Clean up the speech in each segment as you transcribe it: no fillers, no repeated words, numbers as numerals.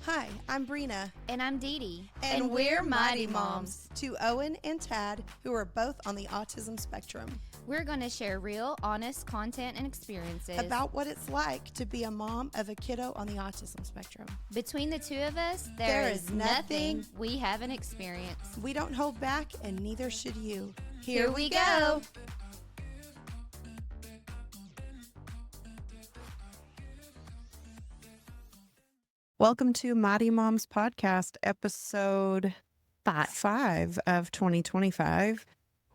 Hi, I'm Brina. And I'm Dee Dee. And we're Mighty Moms, to Owen and Tad, who are both on the autism spectrum. We're going to share real, honest content and experiences about what it's like to be a mom of a kiddo on the autism spectrum. Between the two of us, there is nothing we haven't experienced. We don't hold back, and neither should you. Here we go. Welcome to Mighty Moms Podcast, episode 5 of 2025.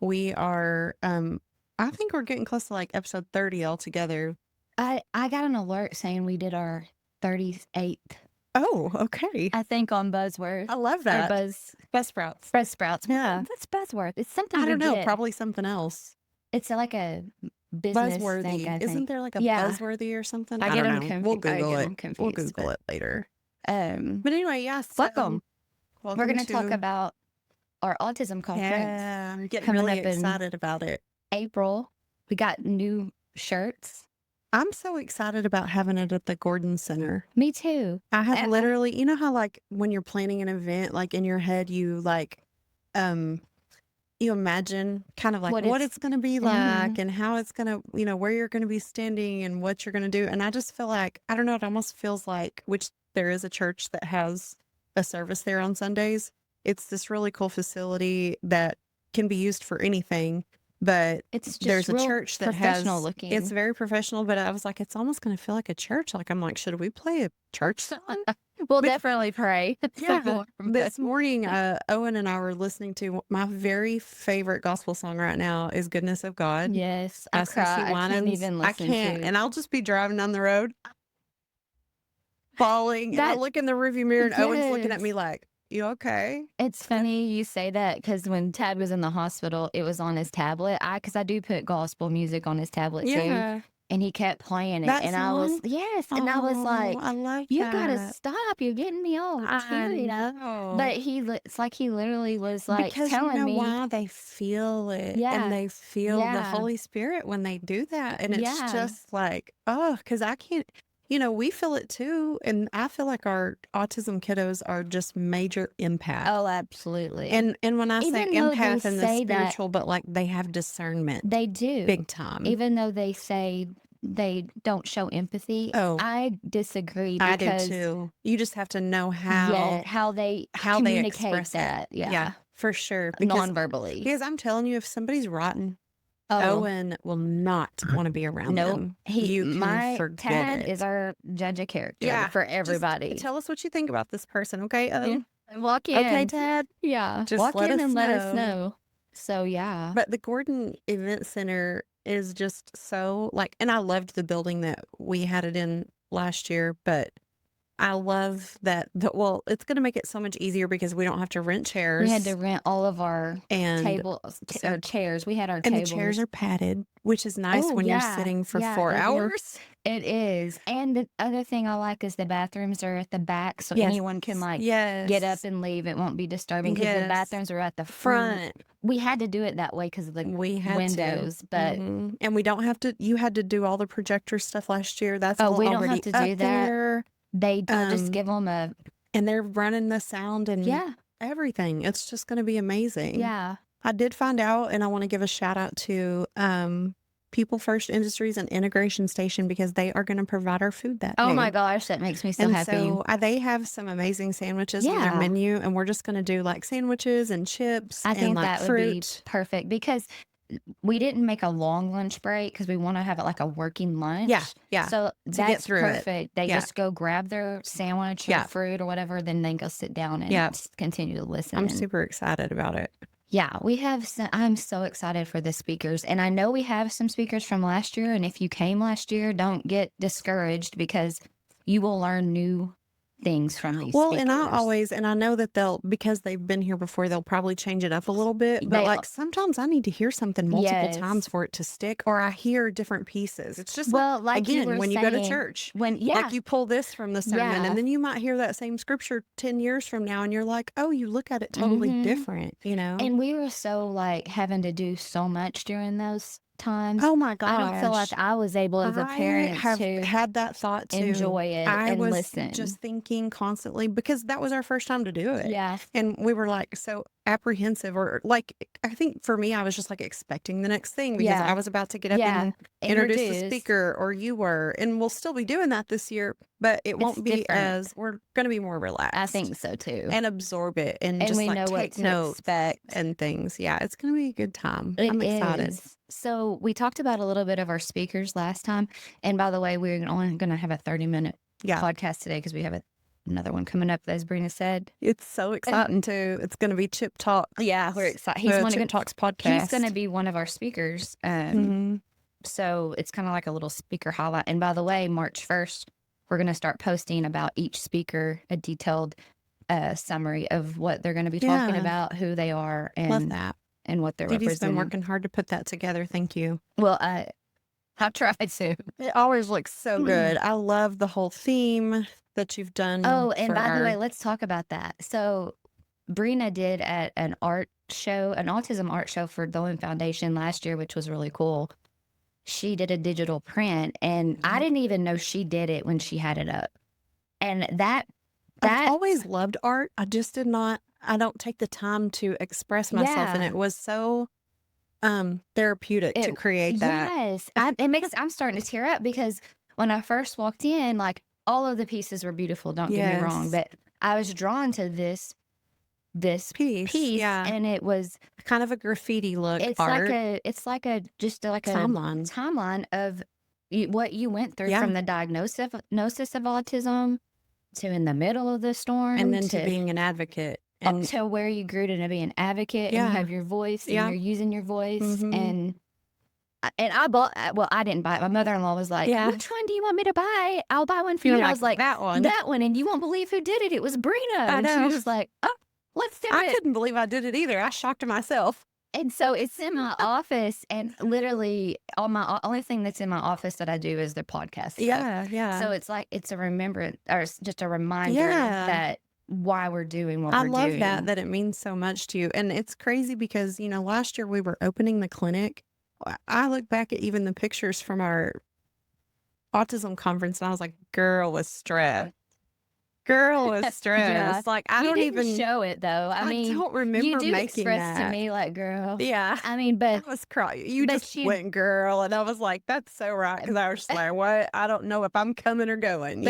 We are, I think we're getting close to like episode 30 altogether. I got an alert saying we did our 38th. Oh, okay. I think on Buzzword. I love that. Or Buzzsprouts. Buzzsprouts. Yeah. That's Buzzword. It's something I don't know. get. Probably something else. It's like a business Buzzworthy. thing, I think. Isn't there like a Buzzworthy or something? I don't get know. them confused. We'll Google it. Confused, We'll Google it later. But anyway, yes. welcome. Welcome. We're going to talk about our autism conference. Yeah, I'm getting coming really up in excited about it. April. We got new shirts. I'm so excited about having it at the Gordon Center. Me too. I have literally, you know how like when you're planning an event, like in your head, you like, you imagine kind of like what it's going to be like and how it's going to, you know, where you're going to be standing and what you're going to do. And I just feel like, I don't know, it almost feels like, which there is a church that has a service there on Sundays. It's this really cool facility that can be used for anything. But it's just there's a church that professional has, looking. It's very professional, but I was like, it's almost going to feel like a church. Like, I'm like, should we play a church song? We'll definitely pray. Yeah. This morning, Owen and I were listening to my very favorite gospel song right now is Goodness of God. Yes. I cry. I can't even listen to it. And I'll just be driving down the road, bawling, and I look in the rearview mirror and Owen's looking at me like, you okay? It's funny you say that because when Tad was in the hospital, it was on his tablet. Because I do put gospel music on his tablet too. And he kept playing it. And I was, and I was like, I like you gotta stop. You're getting me all teary. But it's like he literally was like because telling me why they feel it. Yeah. And they feel the Yeah. Holy Spirit when they do that. And it's Yeah. just like, oh, because I can't. You know, we feel it too. And I feel like our autism kiddos are just major empaths. Oh, absolutely. And when I say Even though empath they in the say that- spiritual, but like they have discernment. They do. Big time. Even though they say they don't show empathy, I disagree I because do too. You just have to know how they they communicate express that. it. Yeah. For sure. Non-verbally. Because I'm telling you, if somebody's rotten, Owen will not want to be around them. My forget Tad it. is our judge of character for everybody. Just tell us what you think about this person, okay? Owen? Walk in. Okay, Tad? Yeah. Just walk let in us and let know. us know. So, yeah. But the Gordon Event Center is just so like, and I loved the building that we had it in last year, but I love that. It's going to make it so much easier because we don't have to rent chairs. We had to rent all of our and tables, or chairs. We had our and tables. the chairs are padded, which is nice when you're sitting for 4 hours. It is. And the other thing I like is the bathrooms are at the back, so anyone can get up and leave. It won't be disturbing because the bathrooms are at the front. We had to do it that way because of the windows, but and we don't have to. You had to do all the projector stuff last year. That's we don't have to do that. There. They just give them a, and they're running the sound and everything. It's just going to be amazing. Yeah. I did find out, and I want to give a shout out to People First Industries and Integration Station because they are going to provide our food that day. Oh my gosh, that makes me so happy. So they have some amazing sandwiches on their menu, and we're just going to do like sandwiches and chips. I think and like that fruit. would be perfect because we didn't make a long lunch break because we want to have it like a working lunch. Yeah. So that's perfect. They Yeah. just go grab their sandwich or fruit or whatever, then they go sit down and just continue to listen. I'm super excited about it. Yeah, I'm so excited for the speakers. And I know we have some speakers from last year. And if you came last year, don't get discouraged because you will learn new things from these speakers. And I know that because they've been here before, they'll probably change it up a little bit. But like sometimes I need to hear something multiple times for it to stick, or I hear different pieces. It's just like again, when you go to church, like you pull this from the sermon and then you might hear that same scripture 10 years from now and you're like, oh, you look at it totally different, you know? And we were so like having to do so much during those times. Oh my I don't feel like gosh. I was able as a I parent have to had that thought too. enjoy it I and was listen. just thinking constantly because that was our first time to do it. Yeah. And we were like so apprehensive, or like, I think for me, I was just like expecting the next thing because I was about to get up and introduce the speaker, or you were, and we'll still be doing that this year, but it won't be different. we're going to be more relaxed. I think so too. And absorb it and just we like know what take to notes expect. and things. Yeah, it's going to be a good time. It I'm excited. is. So we talked about a little bit of our speakers last time. And by the way, we're only going to have a 30-minute podcast today because we have another one coming up, as Brina said. It's so exciting too. It's going to be Chip Talk. Yeah, we're excited. He's Chip Talks podcast. He's going to be one of our speakers. So it's kind of like a little speaker highlight. And by the way, March 1st, we're going to start posting about each speaker a detailed summary of what they're going to be talking about, who they are, and love that, and what they're Dee Dee's representing. been working hard to put that together. Thank you. Well, I tried to. It always looks so good. I love the whole theme that you've done. Oh, and by the way, let's talk about that. So Brina did at an art show, an autism art show for the Owen Foundation last year, which was really cool. She did a digital print, and I didn't even know she did it when she had it up. And I've always loved art. I just I don't take the time to express myself. And it was so therapeutic to create that. Yes. I'm starting to tear up because when I first walked in, like, all of the pieces were beautiful. Don't get me wrong, but I was drawn to this piece, and it was kind of a graffiti look. It's art. like a timeline of what you went through from the diagnosis of autism to in the middle of the storm, and then to being an advocate, and to where you grew to be an advocate, and you have your voice, and you're using your voice, and I bought. Well, I didn't buy it. My mother-in-law was like, "Which one do you want me to buy? I'll buy one for you." I was like, "That one, and you won't believe who did it. It was Brina." And she was like, "Oh, let's do it." I couldn't believe I did it either. I shocked myself. And so it's in my office, and literally only thing that's in my office that I do is the podcast stuff. Yeah. So it's like, it's a remembrance, or just a reminder that why we're doing what we're doing. I love that it means so much to you. And it's crazy because, last year we were opening the clinic. I look back at even the pictures from our autism conference, and I was like, girl was stressed. Like, I don't even show it though. I mean, don't remember you do making express that to me like, girl. Yeah. I mean, but I was crying. You just went, girl, and I was like, that's so right, because I was just like, what? I don't know if I'm coming or going.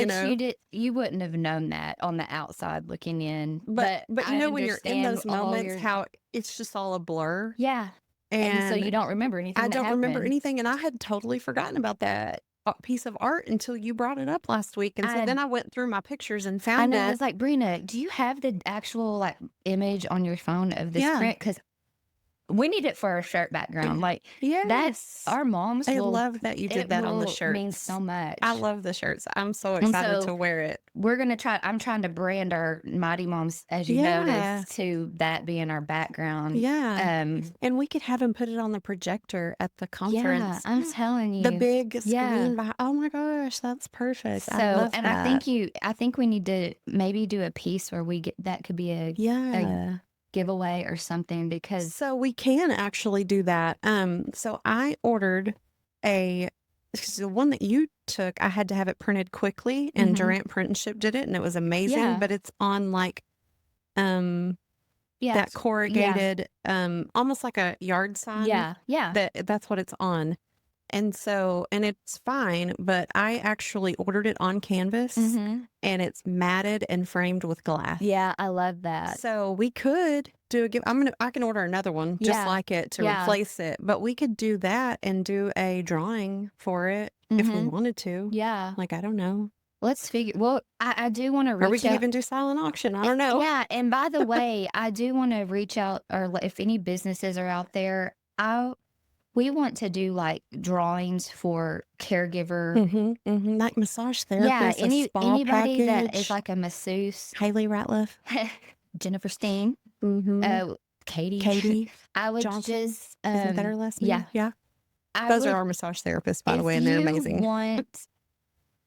You wouldn't have known that on the outside looking in. But when you're in those moments, how it's just all a blur. Yeah. And so you don't remember anything. I don't remember anything, and I had totally forgotten about that piece of art until you brought it up last week. And so then I went through my pictures and found it. I was like, Brina, do you have the actual image on your phone of this print? Because we need it for our shirt background. Like, that's our moms. I love that you did that on the shirt. It means so much. I love the shirts. I'm so excited to wear it. We're going to try. I'm trying to brand our Mighty Moms, as you noticed, to that being our background. Yeah. And we could have them put it on the projector at the conference. Yeah, I'm telling you. The big screen. Oh my gosh, that's perfect. So, I love that. I think we need to maybe do a piece where we get, that could be a giveaway or something, because so we can actually do that. So I ordered the one that you took. I had to have it printed quickly, and Durant Print and Ship did it, and it was amazing. But it's on like that corrugated almost like a yard sign. That's what it's on. And so, and it's fine, but I actually ordered it on canvas, and it's matted and framed with glass. Yeah, I love that. So we could do a give. I can order another one just like it to replace it, but we could do that and do a drawing for it if we wanted to. Yeah. Like, I don't know. Let's figure. Well, I do want to reach out. Or we could even do silent auction. I don't know. Yeah. And by the way, I do want to reach out, or if any businesses are out there, we want to do like drawings for caregiver, like massage therapists. Yeah, anybody package. That is like a masseuse. Haley Ratliff, Jennifer Steen, Katie. I would Johnson. Just isn't that her last name? Yeah. Those are our massage therapists, by the way, and they're amazing. If you want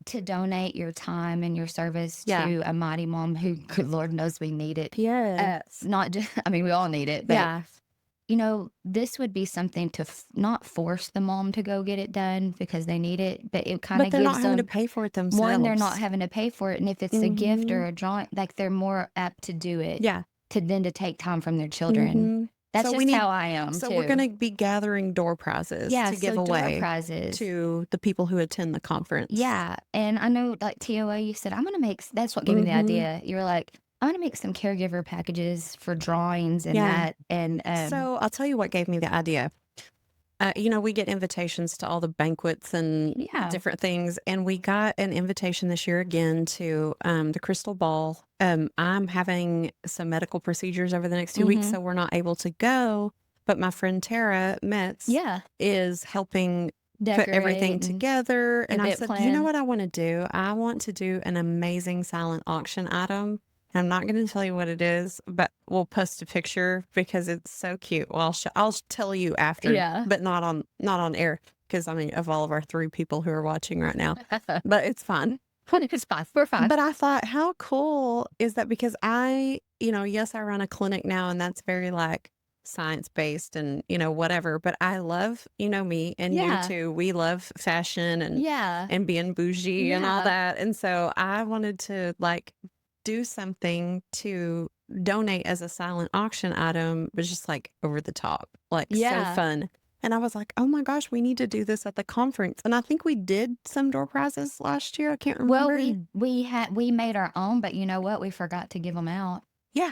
to donate your time and your service to a Mighty Mom who, good Lord knows we need it. Yes. Not just, I mean, we all need it, but this would be something to not force the mom to go get it done because they need it, but it kind But of they're not gives having to them, pay for it one, they're not themselves. having to pay for it. And if it's a gift or a drawing, like they're more apt to do it Yeah. to take time from their children. That's So just how I am So too. we're going to be gathering door prizes to give door away prizes. to the people who attend the conference. Yeah. And I know, like TOA, you said, I'm going to make, that's what gave me the idea. You were like, I'm going to make some caregiver packages for drawings and that. And so I'll tell you what gave me the idea. We get invitations to all the banquets and different things. And we got an invitation this year again to the Crystal Ball. I'm having some medical procedures over the next 2 weeks, so we're not able to go. But my friend Tara Metz is helping put everything together. And I said, you know what I want to do? I want to do an amazing silent auction item. I'm not going to tell you what it is, but we'll post a picture because it's so cute. Well, I'll tell you after, but not on air because of all of our 3 people who are watching right now. But it's fun. It's fun. We're fine. But I thought, how cool is that? Because yes, I run a clinic now, and that's very like science-based and whatever, but I love me and you too. We love fashion and being bougie and all that. And so I wanted to like do something to donate as a silent auction item, but just like over the top, like so fun. And I was like, oh my gosh, we need to do this at the conference. And I think we did some door prizes last year. I can't remember. Well, we made our own, but you know what? We forgot to give them out. Yeah.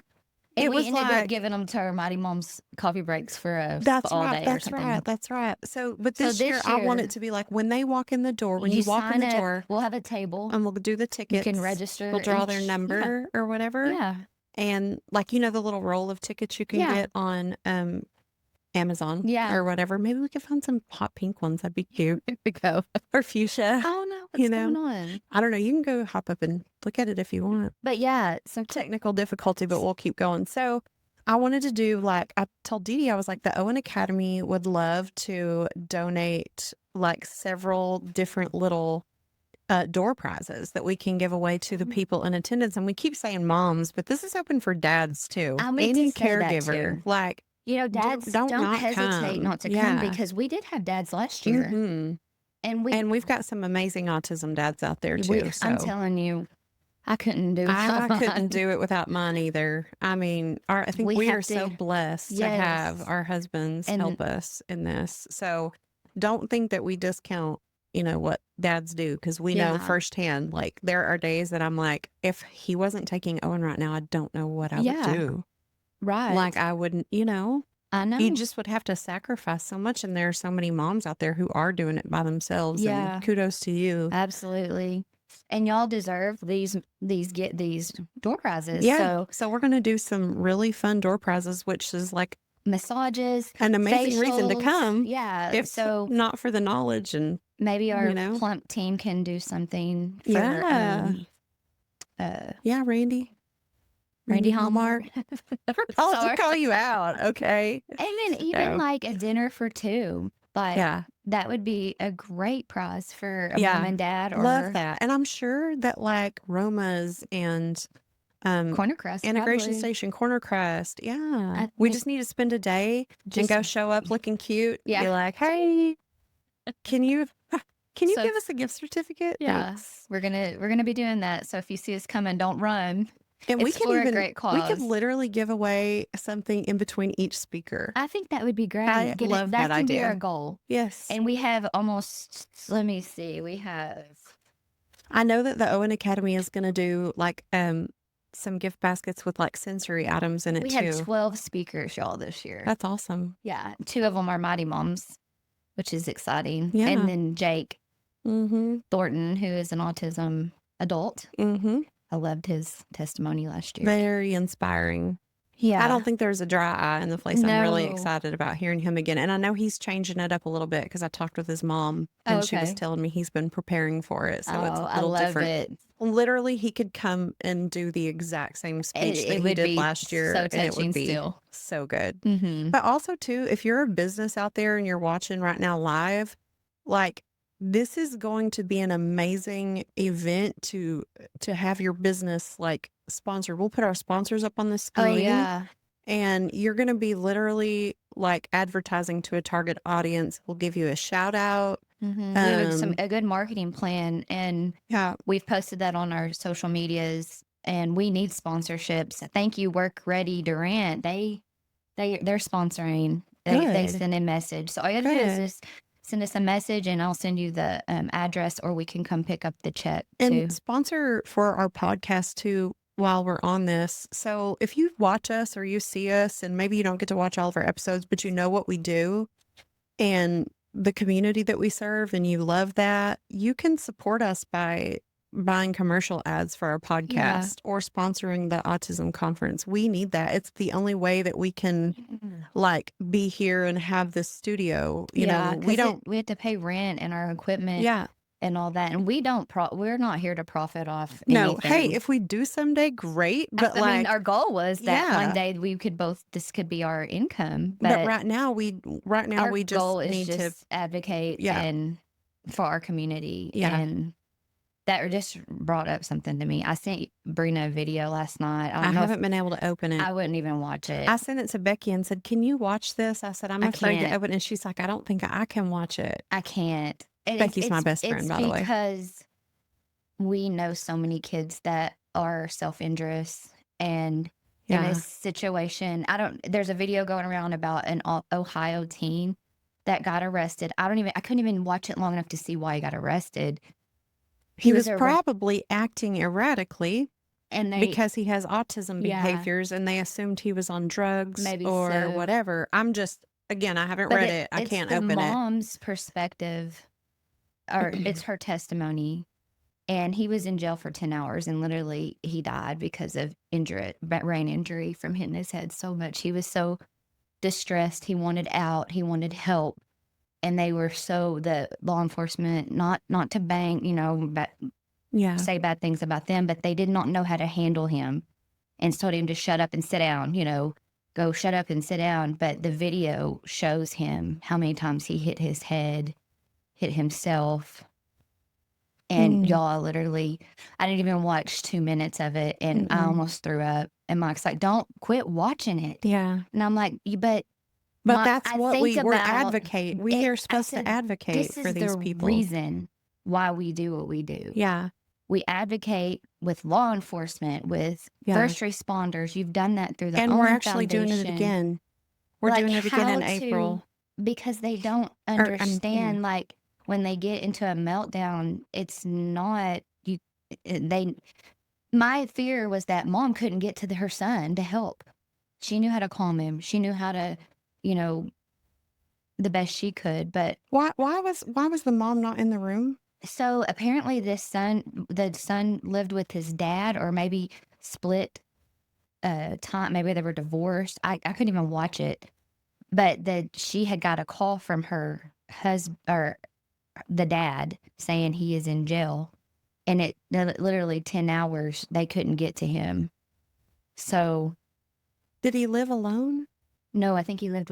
And we ended up giving them to our Mighty Mom's coffee breaks for all day or something. That's right. So, but this year, I want it to be like when they walk in the door, when you walk in the door, we'll have a table and we'll do the tickets. You can register. We'll draw their number or whatever. Yeah. And like, the little roll of tickets you can get on Amazon or whatever. Maybe we could find some hot pink ones. That'd be cute. There we go. Or fuchsia. I don't know what's going on. I don't know. You can go hop up and look at it if you want. But yeah, some technical difficulty, but we'll keep going. So I wanted to do like, I told Dee Dee, I was like, the Owen Academy would love to donate like several different little door prizes that we can give away to the people in attendance. And we keep saying moms, but this is open for dads too. Any caregiver. Like, dads don't hesitate not to come because we did have dads last year. And we've got some amazing autism dads out there too. I'm telling you, I couldn't do it. I couldn't do it without mine either. I mean, I think we are so blessed to have our husbands help us in this. So don't think that we discount, what dads do, because we know firsthand, like there are days that I'm like, if he wasn't taking Owen right now, I don't know what I would do. Right. Like I wouldn't, I know. You just would have to sacrifice so much. And there are so many moms out there who are doing it by themselves. Yeah. And kudos to you. Absolutely. And y'all deserve these door prizes. Yeah. So we're going to do some really fun door prizes, which is like massages, an amazing reason to come. Yeah. If so not for the knowledge and maybe our plump team can do something for Randy Hallmark. I'll have to call you out, okay? And then even like a dinner for 2. Like that would be a great prize for a mom and dad. Love that. And I'm sure that like Roma's and Corner Crust, Integration Station, Corner Crust. Yeah. We just need to spend a day and go show up looking cute. Yeah. Be like, hey, can you give us a gift certificate? Yeah. Thanks. We're gonna be doing that. So if you see us coming, don't run. And it's for a great cause. We could literally give away something in between each speaker. I think that would be great. I love that idea. That can be our goal. Yes. And we have almost, let me see, I know that the Owen Academy is going to do like some gift baskets with like sensory items in it too. We have 12 speakers, y'all, this year. That's awesome. Yeah. 2 of them are Mighty Moms, which is exciting. Yeah. And then Jake Thornton, who is an autism adult. I loved his testimony last year. Very inspiring. Yeah. I don't think there's a dry eye in the place. No. I'm really excited about hearing him again. And I know he's changing it up a little bit because I talked with his mom and she was telling me he's been preparing for it. So it's a little different. It. Literally, he could come and do the exact same speech that he did last year. So touching and it would be still. So good. But also, too, if you're a business out there and you're watching right now live, like, this is going to be an amazing event to have your business like sponsored. We'll put our sponsors up on the screen. Oh, yeah. And you're going to be literally like advertising to a target audience. We'll give you a shout out. We have a good marketing plan, and we've posted that on our social medias, and we need sponsorships. Thank you, Work Ready Durant. They're sponsoring. They send a message. So all you have to do is just send us a message, and I'll send you the address, or we can come pick up the check too. And sponsor for our podcast too while we're on this. So if you watch us or you see us, and maybe you don't get to watch all of our episodes, but you know what we do and the community that we serve, and you love that, you can support us by buying commercial ads for our podcast or sponsoring the Autism Conference. We need that. It's the only way that we can like be here and have this studio. You know, we have to pay rent and our equipment. And all that, and we're not here to profit off anything. No, hey, if we do someday, great. But I mean, our goal was that one day we could this could be our income. But right now we just goal need to advocate and for our community. And that just brought up something to me. I sent Brina a video last night. I haven't been able to open it. I wouldn't even watch it. I sent it to Becky and said, "Can you watch this?" I said, "I'm afraid to open it." And she's like, "I don't think I can watch it." I can't. Becky's my best friend, by the way. Because we know so many kids that are self-injurious, and in a situation, there's a video going around about an Ohio teen that got arrested. I couldn't even watch it long enough to see why he got arrested. He was probably acting erratically. Because he has autism behaviors, and they assumed he was on drugs or whatever. Again, I haven't read it. I can't open it. It's the mom's perspective. Or it's her testimony, and he was in jail for 10 hours, and literally he died because of brain injury from hitting his head so much. He was so distressed. He wanted out. He wanted help, and they were the law enforcement, not to bang, say bad things about them, but they did not know how to handle him, and told him to shut up and sit down. Go shut up and sit down. But the video shows him how many times he hit his head. Hit himself, and y'all literally, I didn't even watch 2 minutes of it, and I almost threw up. And Mike's like, "Don't quit watching it." And I'm like, but that's what we're advocate. We are supposed to advocate for these people. This is the reason why we do what we do. We advocate with law enforcement, with first responders. You've done that through the and we're actually doing it again. We're doing it again in April because they don't understand when they get into a meltdown, it's not my fear was that mom couldn't get to her son to help. She knew how to calm him. She knew how to, the best she could. But why was the mom not in the room? So apparently the son lived with his dad, or maybe split time. Maybe they were divorced. I couldn't even watch it. But she had got a call from her husband, or the dad, saying he is in jail, and it literally 10 hours they couldn't get to him. So did he live alone? No, I think he lived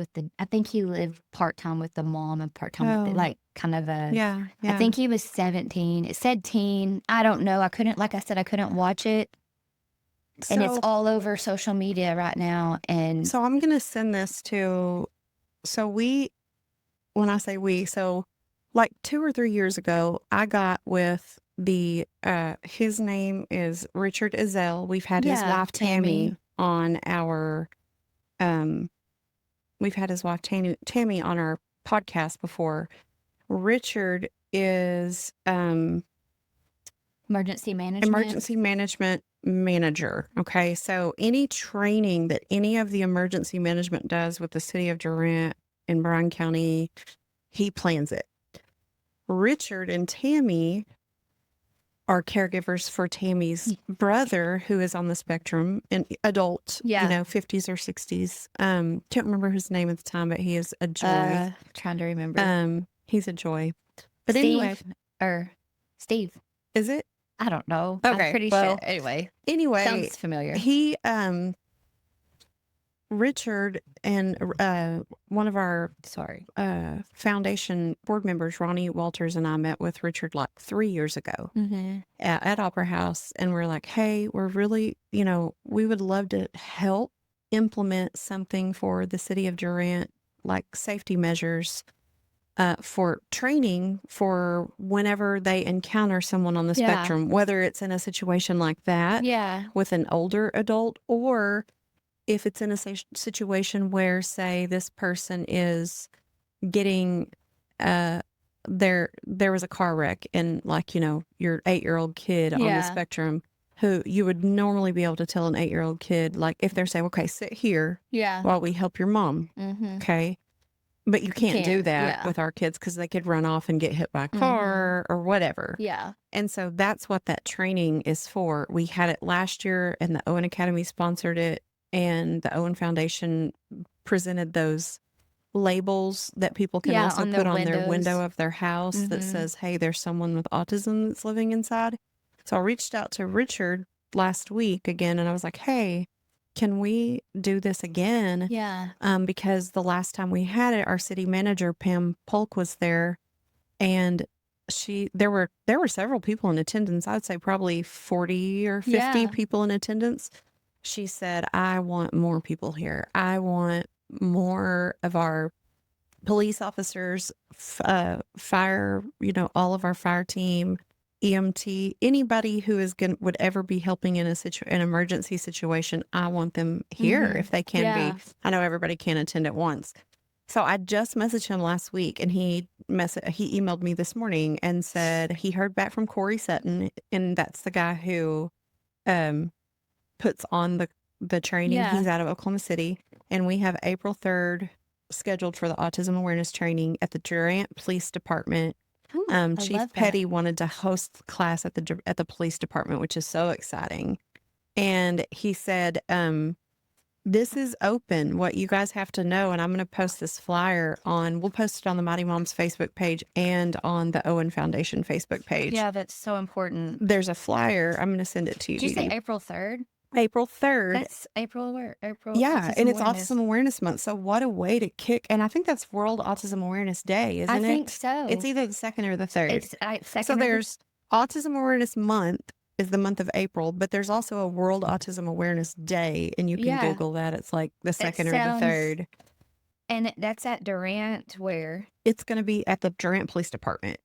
part-time with the mom and part-time with kind of a I think he was 17. It said teen. I don't know. I couldn't watch it. And it's all over social media right now. And so I'm gonna send this to when I say we, like 2 or 3 years ago, I got with his name is Richard Ezell. We've had his wife Tammy on our, we've had his wife Tammy on our podcast before. Richard is emergency management manager. Okay, so any training that any of the emergency management does with the city of Durant in Bryan County, he plans it. Richard and Tammy are caregivers for Tammy's brother, who is on the spectrum, an adult, 50s or 60s. Can't remember his name at the time, but he is a joy. Trying to remember. He's a joy. But Steve. Is it? I don't know. Okay. I'm pretty sure. Anyway. Sounds familiar. He, Richard and one of our foundation board members, Ronnie Walters, and I met with Richard like 3 years ago at Opera House, and we're like, hey, we're really, we would love to help implement something for the city of Durant, like safety measures for training for whenever they encounter someone on the spectrum, whether it's in a situation like that with an older adult, or if it's in a situation where, say, this person is getting there was a car wreck and, like, your 8-year-old kid on the spectrum, who you would normally be able to tell an 8-year-old kid, like, if they're saying, okay, sit here while we help your mom. Okay. But you can't do that with our kids because they could run off and get hit by a car or whatever. And so that's what that training is for. We had it last year, and the Owen Academy sponsored it, and the Owen Foundation presented those labels that people can also put on their window of their house that says, hey, there's someone with autism that's living inside. So I reached out to Richard last week again, and I was like, hey, can we do this again? Because the last time we had it, our city manager, Pam Polk, was there, and there were several people in attendance. I'd say probably 40 or 50 people in attendance. She said, I want more people here. I want more of our police officers, fire, all of our fire team, EMT, anybody who would ever be helping in an emergency situation. I want them here if they can be. I know everybody can't attend at once. So I just messaged him last week, and he emailed me this morning and said he heard back from Corey Sutton, and that's the guy who puts on the training. He's out of Oklahoma City, and we have April 3rd scheduled for the autism awareness training at the Durant Police Department. Chief Petty wanted to host the class at the police department, which is so exciting. And he said, this is open. What you guys have to know, and I'm going to post this flyer we'll post it on the Mighty Moms Facebook page and on the Owen Foundation Facebook page. Yeah, that's so important. There's a flyer. I'm going to send it to you. Did you say April 3rd? April 3rd. That's April where? April. Yeah, and it's Autism Awareness Month. So what a way to kick. And I think that's World Autism Awareness Day, isn't it? I think so. It's either the 2nd or the 3rd. It's second. So there's Autism Awareness Month is the month of April, but there's also a World Autism Awareness Day, and you can Google that. It's like the 2nd or the 3rd. And that's at Durant where? It's going to be at the Durant Police Department.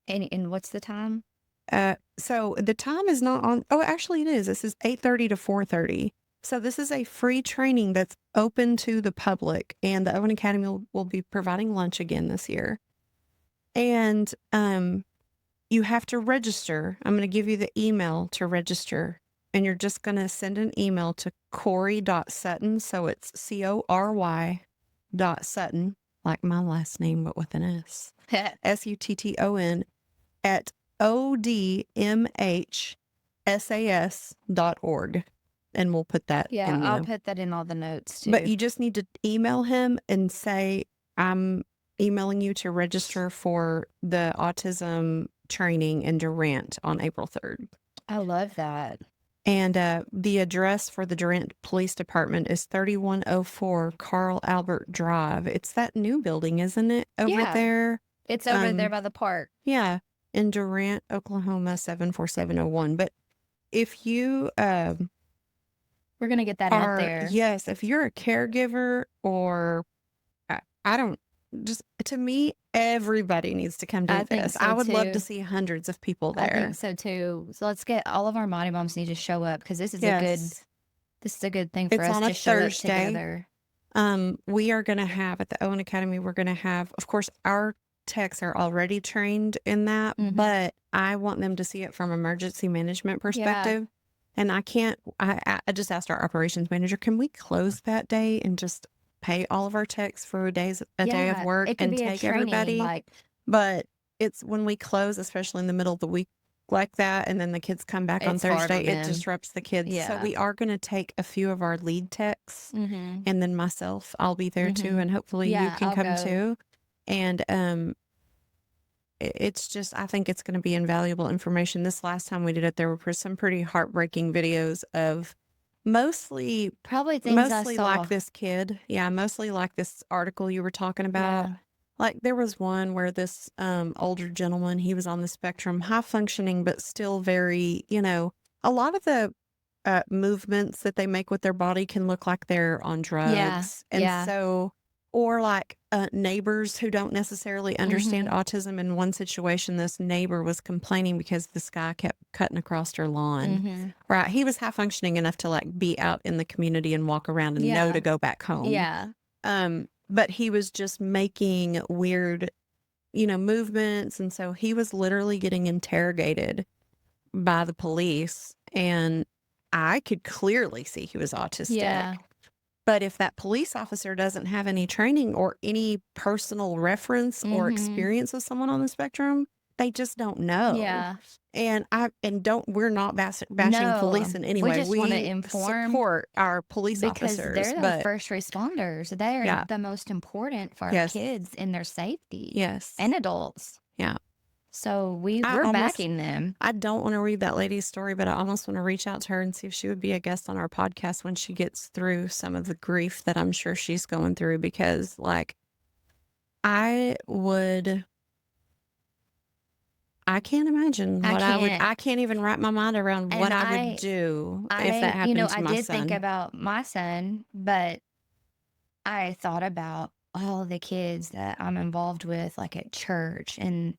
And what's the time? So the time is not on. Oh, actually it is. This is 8:30 to 4:30. So this is a free training that's open to the public, and the Owen Academy will be providing lunch again this year. And you have to register. I'm going to give you the email to register, and you're just going to send an email to Cory.Sutton. So it's CORY.Sutton, like my last name, but with an S. SUTTON at odmhsas.org. And we'll put that in I'll put that in all the notes too. But you just need to email him and say, I'm emailing you to register for the autism training in Durant on April 3rd. I love that. And the address for the Durant Police Department is 3104 Carl Albert Drive. It's that new building, isn't it? Over there. It's over there by the park. Yeah. In Durant, Oklahoma, 74701. But if you... we're going to get that out there. Yes. If you're a caregiver or... to me, everybody needs to come do this. I would love to see hundreds of people there. I think so too. So let's get all of our Mighty Moms need to show up, because this is a good thing for us to show up together. We are going to have at the Owen Academy, we're going to have, of course, our techs are already trained in that, but I want them to see it from emergency management perspective. And I just asked our operations manager, can we close that day and just pay all of our techs for a day of work and take everybody? But it's when we close, especially in the middle of the week like that, and then the kids come back on Thursday, it disrupts the kids. So we are going to take a few of our lead techs, and then myself, I'll be there too, and hopefully you can come too. And it's just, I think it's going to be invaluable information. This last time we did it, there were some pretty heartbreaking videos of mostly like this kid. Yeah, mostly like this article you were talking about. Yeah. Like there was one where this older gentleman, he was on the spectrum, high functioning, but still very, a lot of the movements that they make with their body can look like they're on drugs. And so, or like neighbors who don't necessarily understand autism. In one situation, this neighbor was complaining because this guy kept cutting across her lawn. Right. He was high functioning enough to like be out in the community and walk around and know to go back home. But he was just making weird, movements. And so he was literally getting interrogated by the police, and I could clearly see he was autistic. But if that police officer doesn't have any training or any personal reference or experience with someone on the spectrum, they just don't know. And we're not bashing police in any way. We just want to inform, support our police because officers. They're the first responders. They're the most important for our kids and their safety. And adults. So we're backing them. I don't want to read that lady's story, but I almost want to reach out to her and see if she would be a guest on our podcast when she gets through some of the grief that I'm sure she's going through, because like I can't imagine what I can't even wrap my mind around what I would do if that happened to my son. I did think about my son, but I thought about all the kids that I'm involved with, like at church and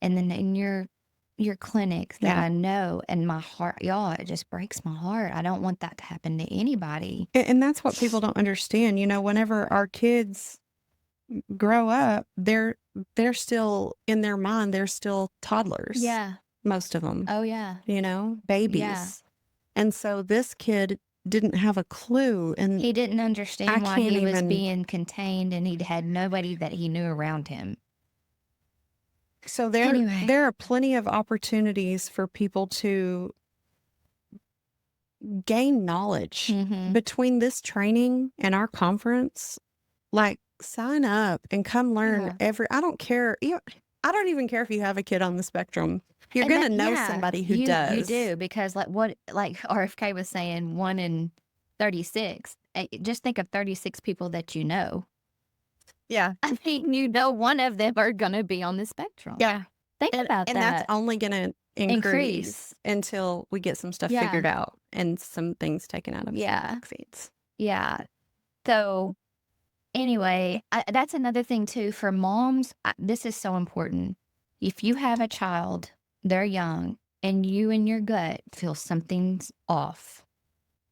then in your clinics that I know, and my heart, y'all, it just breaks my heart. I don't want that to happen to anybody. And that's what people don't understand. Whenever our kids grow up, they're still, in their mind, they're still toddlers. Most of them. Oh, yeah. Babies. And so this kid didn't have a clue. And he didn't understand why he was being contained, and he had nobody that he knew around him. So there are plenty of opportunities for people to gain knowledge between this training and our conference. Like, sign up and come learn I don't care. I don't even care if you have a kid on the spectrum. You're going to know somebody who does. You do, because like RFK was saying, 1 in 36. Just think of 36 people that you know. I mean, one of them are going to be on the spectrum. Think about that. And that's only going to increase until we get some stuff figured out and some things taken out of feeds. So anyway, that's another thing too for moms. This is so important. If you have a child, they're young, and you in your gut feel something's off,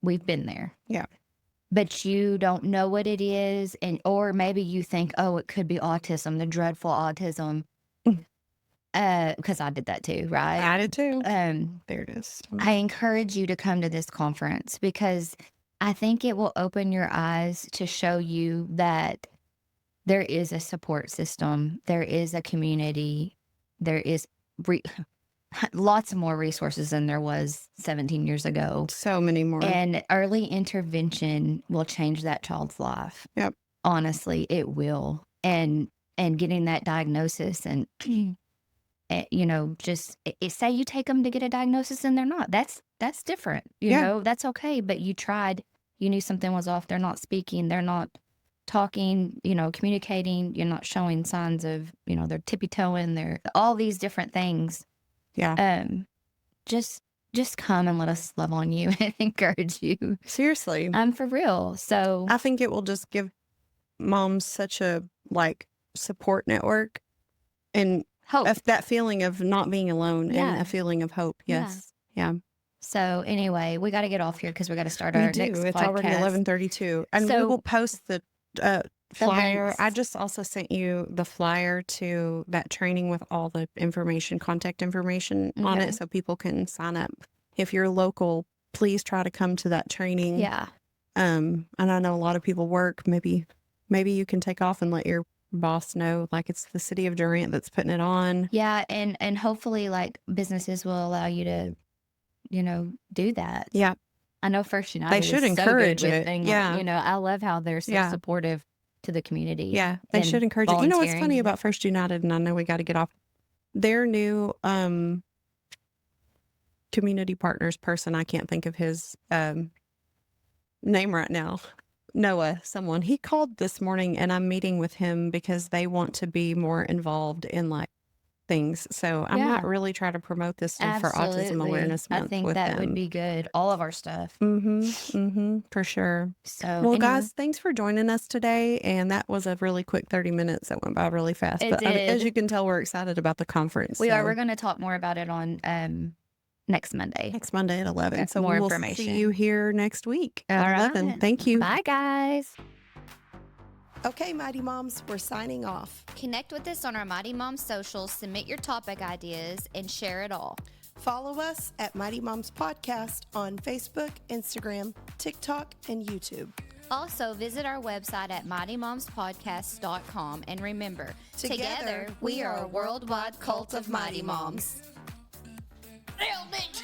we've been there. But you don't know what it is, or maybe you think, oh, it could be autism, the dreadful autism. Because I did that too, right? I did too. There it is. I encourage you to come to this conference, because I think it will open your eyes to show you that there is a support system, there is a community, there is lots of more resources than there was 17 years ago. So many more. And early intervention will change that child's life. Honestly, it will. And getting that diagnosis, and just say you take them to get a diagnosis and they're not. That's different. You know, that's okay. But you tried. You knew something was off. They're not speaking. They're not talking. Communicating. You're not showing signs of. They're tippy-toeing. They're all these different things. Just come and let us love on you and encourage you. Seriously. I'm for real. So I think it will just give moms such a support network and hope. That feeling of not being alone and a feeling of hope. Yes. So anyway, we got to get off here because we got to start our next podcast. It's already 11:32, and we will post the flyer. I just also sent you the flyer to that training with all the contact information on it, so people can sign up. If you're local, please try to come to that training. And I know a lot of people work. Maybe you can take off and let your boss know, like, it's the city of Durant that's putting it on. And hopefully, like, businesses will allow you to, do that. I know First United. They should encourage it. I love how they're so supportive to the community. They should encourage it. What's funny about First United, and I know we got to get off, their new community partners person, I can't think of his name right now. Noah, someone, he called this morning, and I'm meeting with him because they want to be more involved in things. So I might really try to promote this stuff for Autism Awareness Month. I think that would be good. All of our stuff. For sure. So, well, guys, thanks for joining us today. And that was a really quick 30 minutes that went by really fast. But as you can tell, we're excited about the conference. We are. We're going to talk more about it on next Monday. Next Monday at 11. So more information. See you here next week at 11. Right. Thank you. Bye, guys. Okay, Mighty Moms, we're signing off. Connect with us on our Mighty Moms socials, submit your topic ideas, and share it all. Follow us at Mighty Moms Podcast on Facebook, Instagram, TikTok, and YouTube. Also, visit our website at mightymomspodcast.com. And remember, together we are a worldwide cult of Mighty Moms. Real bitch.